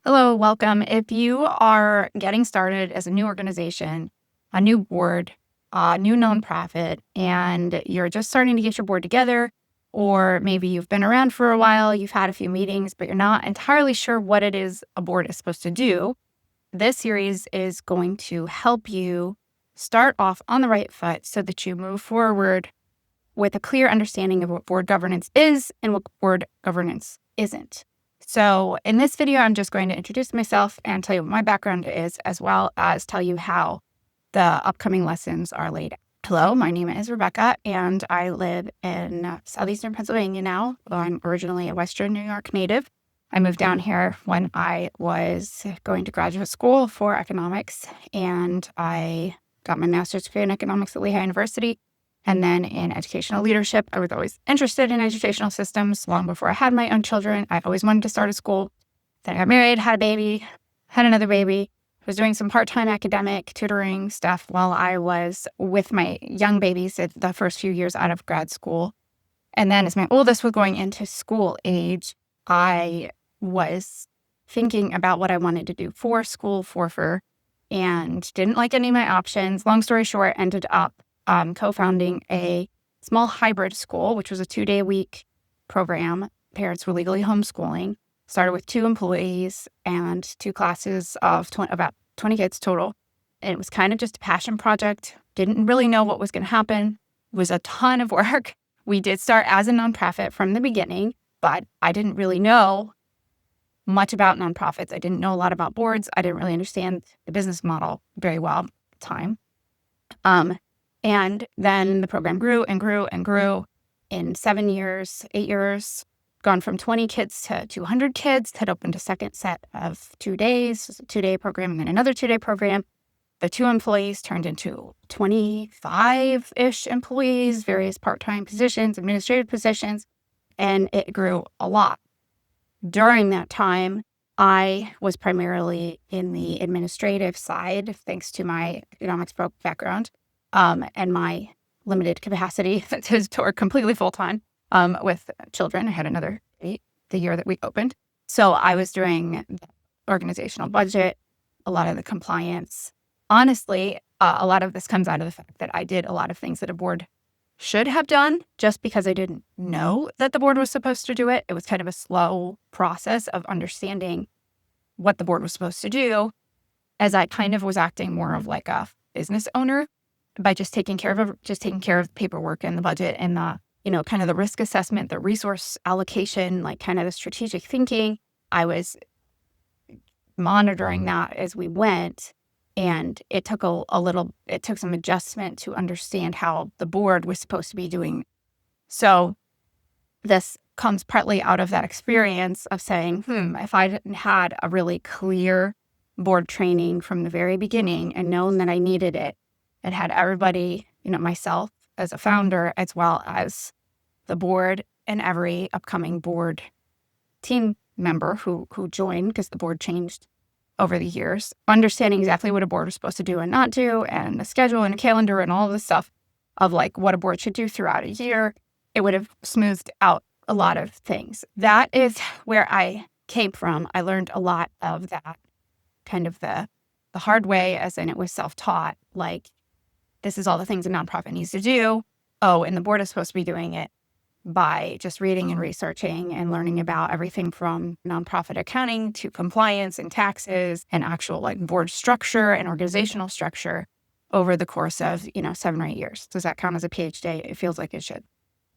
Hello, welcome. If you are getting started as a new organization, a new board, a new nonprofit, and you're just starting to get your board together, or maybe you've been around for a while, you've had a few meetings, but you're not entirely sure what it is a board is supposed to do, this series is going to help you start off on the right foot so that you move forward with a clear understanding of what board governance is and what board governance isn't. So in this video, I'm just going to introduce myself and tell you what my background is, as well as tell you how the upcoming lessons are laid out. Hello, my name is Rebecca, and I live in southeastern Pennsylvania now, although I'm originally a Western New York native. I moved down here when I was going to graduate school for economics, and I got my master's degree in economics at Lehigh University. And then in educational leadership, I was always interested in educational systems. Long before I had my own children, I always wanted to start a school. Then I got married, had a baby, had another baby. Was doing some part-time academic tutoring stuff while I was with my young babies at the first few years out of grad school. And then as my oldest was going into school age, I was thinking about what I wanted to do for school, for her, and didn't like any of my options. Long story short, ended up co-founding a small hybrid school, which was a 2-day-a-week program. Parents were legally homeschooling. Started with 2 employees and 2 classes of about 20 kids total. And it was kind of just a passion project. Didn't really know what was going to happen. It was a ton of work. We did start as a nonprofit from the beginning, but I didn't really know much about nonprofits. I didn't know a lot about boards. I didn't really understand the business model very well at the time. And then the program grew and grew and grew in 7 years, 8 years, gone from 20 kids to 200 kids, had opened a second set of 2 days, a 2-day program, and then another 2-day program. The 2 employees turned into 25-ish employees, various part-time positions, administrative positions, and it grew a lot. During that time, I was primarily in the administrative side, thanks to my economics background. And my limited capacity to work completely full-time with children. I had another 8 the year that we opened. So I was doing the organizational budget, a lot of the compliance. Honestly, a lot of this comes out of the fact that I did a lot of things that a board should have done just because I didn't know that the board was supposed to do it. It was kind of a slow process of understanding what the board was supposed to do, as I kind of was acting more of like a business owner by just taking care of the paperwork and the budget and the, kind of the risk assessment, the resource allocation, like kind of the strategic thinking. I was monitoring that as we went, and it took it took some adjustment to understand how the board was supposed to be doing. So this comes partly out of that experience of saying, if I hadn't had a really clear board training from the very beginning and known that I needed it, and had everybody, myself as a founder, as well as the board and every upcoming board team member who joined, because the board changed over the years, understanding exactly what a board was supposed to do and not do, and a schedule and a calendar and all of this stuff of like what a board should do throughout a year, it would have smoothed out a lot of things. That is where I came from. I learned a lot of that kind of the hard way, as in it was self-taught, like, this is all the things a nonprofit needs to do. Oh, and the board is supposed to be doing it by just reading and researching and learning about everything from nonprofit accounting to compliance and taxes and actual like board structure and organizational structure over the course of, 7 or 8 years. Does that count as a PhD? It feels like it should.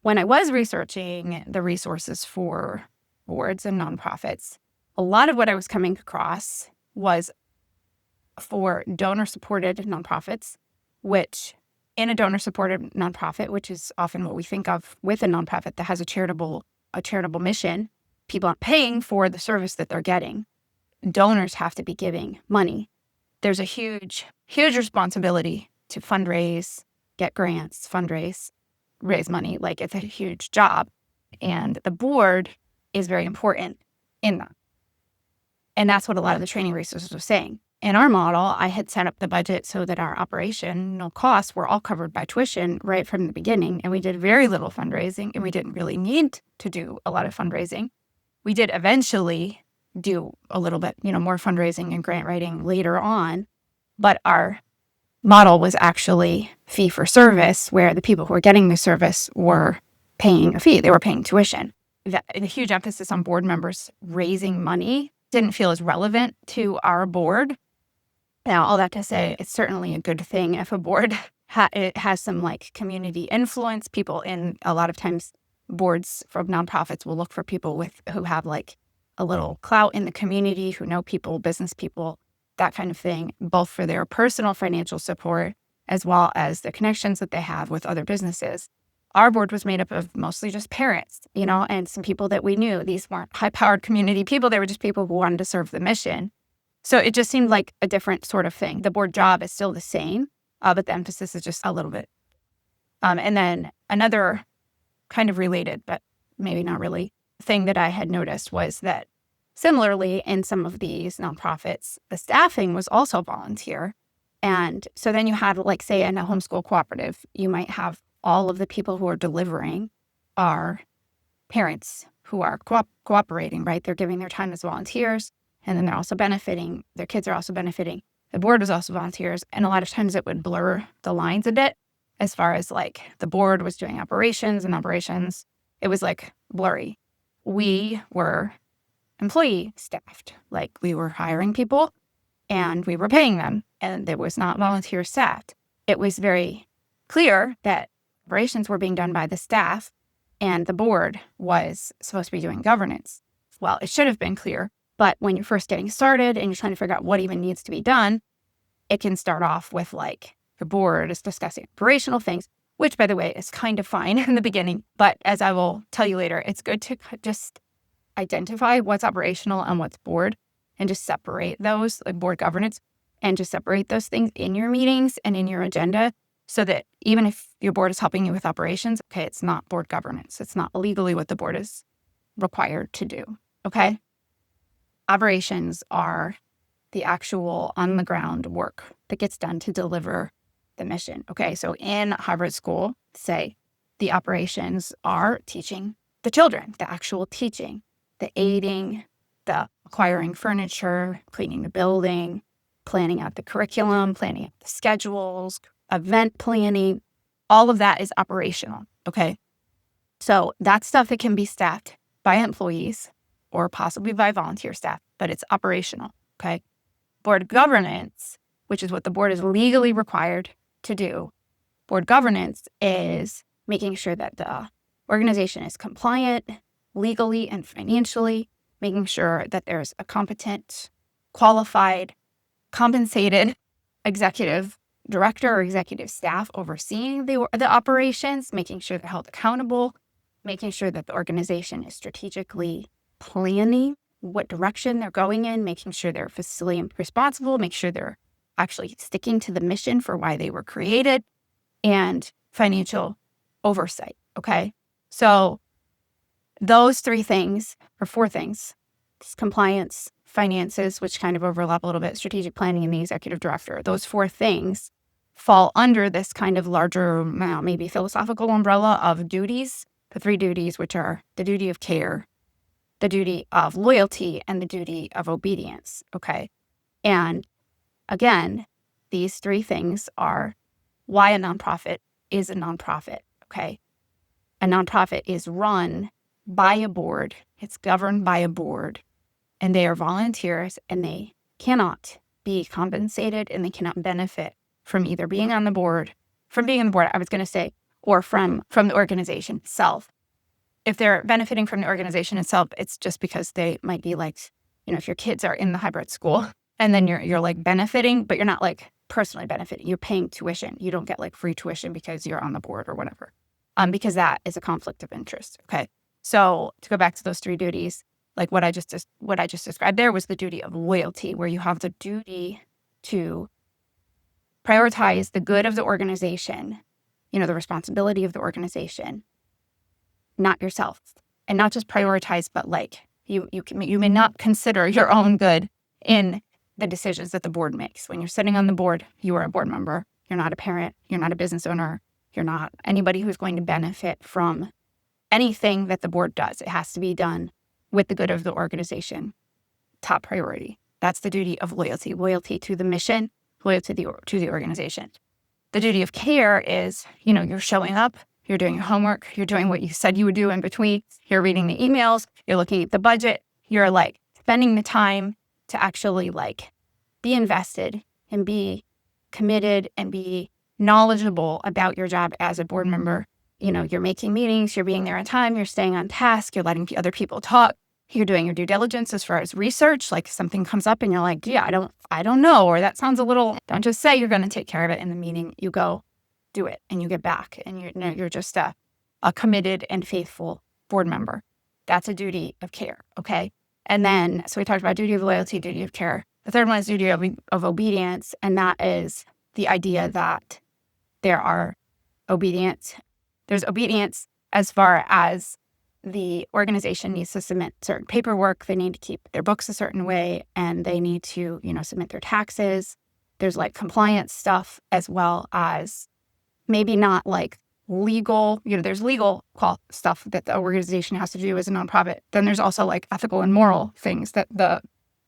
When I was researching the resources for boards and nonprofits, a lot of what I was coming across was for donor-supported nonprofits, which in a donor-supported nonprofit, which is often what we think of with a nonprofit that has a charitable mission, people aren't paying for the service that they're getting. Donors have to be giving money. There's a huge responsibility to fundraise, get grants, raise money. Like, it's a huge job. And the board is very important in that. And that's what a lot of the training resources were saying. In our model, I had set up the budget so that our operational costs were all covered by tuition right from the beginning, and we did very little fundraising, and we didn't really need to do a lot of fundraising. We did eventually do a little bit, more fundraising and grant writing later on. But our model was actually fee for service, where the people who were getting the service were paying a fee. They were paying tuition. The huge emphasis on board members raising money didn't feel as relevant to our board. Now, all that to say, it's certainly a good thing if a board it has some like community influence. People in a lot of times boards from nonprofits will look for people who have like a little clout in the community, who know people, business people, that kind of thing, both for their personal financial support as well as the connections that they have with other businesses. Our board was made up of mostly just parents, and some people that we knew. These weren't high-powered community people. They were just people who wanted to serve the mission. So it just seemed like a different sort of thing. The board job is still the same, but the emphasis is just a little bit. And then another kind of related, but maybe not really, thing that I had noticed was that similarly in some of these nonprofits, the staffing was also volunteer. And so then you had, like, say, in a homeschool cooperative, you might have all of the people who are delivering are parents who are cooperating, right? They're giving their time as volunteers. And then they're also benefiting, their kids are also benefiting. The board was also volunteers. And a lot of times it would blur the lines a bit as far as like the board was doing operations and operations. It was like blurry. We were employee staffed, like we were hiring people and we were paying them. And it was not volunteer staffed. It was very clear that operations were being done by the staff and the board was supposed to be doing governance. Well, it should have been clear. But when you're first getting started and you're trying to figure out what even needs to be done, it can start off with like the board is discussing operational things, which, by the way, is kind of fine in the beginning. But as I will tell you later, it's good to just identify what's operational and what's board and just separate those, like board governance, and just separate those things in your meetings and in your agenda so that even if your board is helping you with operations, okay, it's not board governance. It's not legally what the board is required to do, okay? Operations are the actual on-the-ground work that gets done to deliver the mission. Okay, so in hybrid school, say, the operations are teaching the children, the actual teaching, the aiding, the acquiring furniture, cleaning the building, planning out the curriculum, planning out the schedules, event planning. All of that is operational, okay? So that's stuff that can be staffed by employees or possibly by volunteer staff, but it's operational, okay? Board governance, which is what the board is legally required to do. Board governance is making sure that the organization is compliant legally and financially, making sure that there's a competent, qualified, compensated executive director or executive staff overseeing the operations, making sure they're held accountable, making sure that the organization is strategically planning what direction they're going in, making sure they're fiscally responsible, make sure they're actually sticking to the mission for why they were created, and financial oversight, okay? So those three things, or four things, compliance, finances, which kind of overlap a little bit, strategic planning, and the executive director, those four things fall under this kind of larger, maybe philosophical umbrella of duties, the three duties, which are the duty of care, the duty of loyalty, and the duty of obedience, okay? And again, these three things are why a nonprofit is a nonprofit, okay? A nonprofit is run by a board. It's governed by a board, and they are volunteers, and they cannot be compensated, and they cannot benefit from either being on the board, I was going to say, or from the organization itself. If they're benefiting from the organization itself, it's just because they might be like, if your kids are in the hybrid school and then you're like benefiting, but you're not like personally benefiting. You're paying tuition. You don't get like free tuition because you're on the board or whatever, because that is a conflict of interest. Okay. So to go back to those three duties, like what I just described there was the duty of loyalty, where you have the duty to prioritize the good of the organization, the responsibility of the organization, not yourself, and not just prioritize, but like you may not consider your own good in the decisions that the board makes. When you're sitting on the board, you are a board member. You're not a parent. You're not a business owner. You're not anybody who's going to benefit from anything that the board does. It has to be done with the good of the organization top priority. That's the duty of loyalty to the mission, loyalty to the organization. The duty of care is, you're showing up, you're doing your homework, you're doing what you said you would do in between, you're reading the emails, you're looking at the budget, you're like spending the time to actually like be invested and be committed and be knowledgeable about your job as a board member. You're making meetings, you're being there on time, you're staying on task, you're letting other people talk, you're doing your due diligence as far as research. Like something comes up and you're like, yeah, I don't know, or that sounds a little, don't just say you're going to take care of it in the meeting. You go do it and you get back and you're just a committed and faithful board member. That's a duty of care. Okay. And then, so we talked about duty of loyalty, duty of care. The third one is duty of obedience. And that is the idea that there's obedience as far as the organization needs to submit certain paperwork. They need to keep their books a certain way, and they need to, submit their taxes. There's like compliance stuff, as well as maybe not like legal, there's legal stuff that the organization has to do as a nonprofit. Then there's also like ethical and moral things that the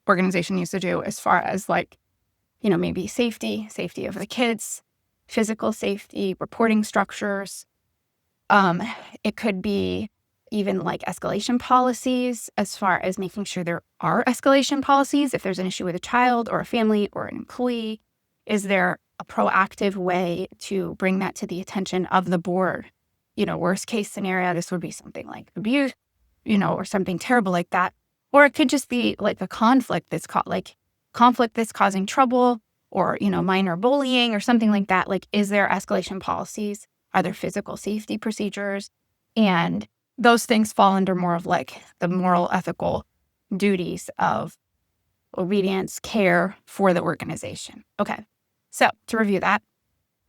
organization needs to do as far as like, maybe safety of the kids, physical safety, reporting structures. It could be even like escalation policies, as far as making sure there are escalation policies. If there's an issue with a child or a family or an employee, is there a proactive way to bring that to the attention of the board? Worst case scenario, this would be something like abuse, or something terrible like that. Or it could just be like a conflict that's causing trouble, or, minor bullying or something like that. Like, is there escalation policies? Are there physical safety procedures? And those things fall under more of like the moral, ethical duties of obedience, care for the organization. Okay. So to review that,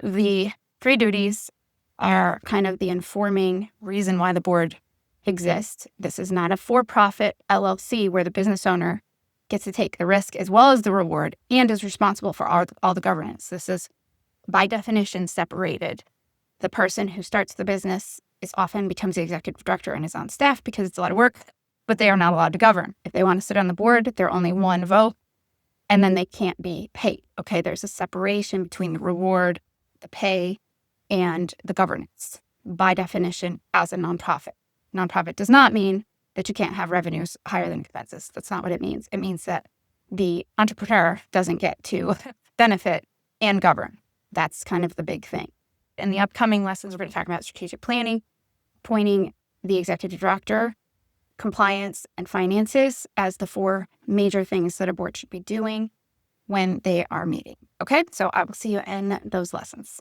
the 3 duties are kind of the informing reason why the board exists. This is not a for-profit LLC where the business owner gets to take the risk as well as the reward and is responsible for all the governance. This is by definition separated. The person who starts the business often becomes the executive director and is on staff because it's a lot of work, but they are not allowed to govern. If they want to sit on the board, they're only one vote, and then they can't be paid. Okay, there's a separation between the reward, the pay, and the governance by definition as a nonprofit. Nonprofit does not mean that you can't have revenues higher than expenses. That's not what it means. It means that the entrepreneur doesn't get to benefit and govern. That's kind of the big thing. In the upcoming lessons, we're going to talk about strategic planning, appointing the executive director, compliance, and finances as the 4 major things that a board should be doing when they are meeting. Okay, so I will see you in those lessons.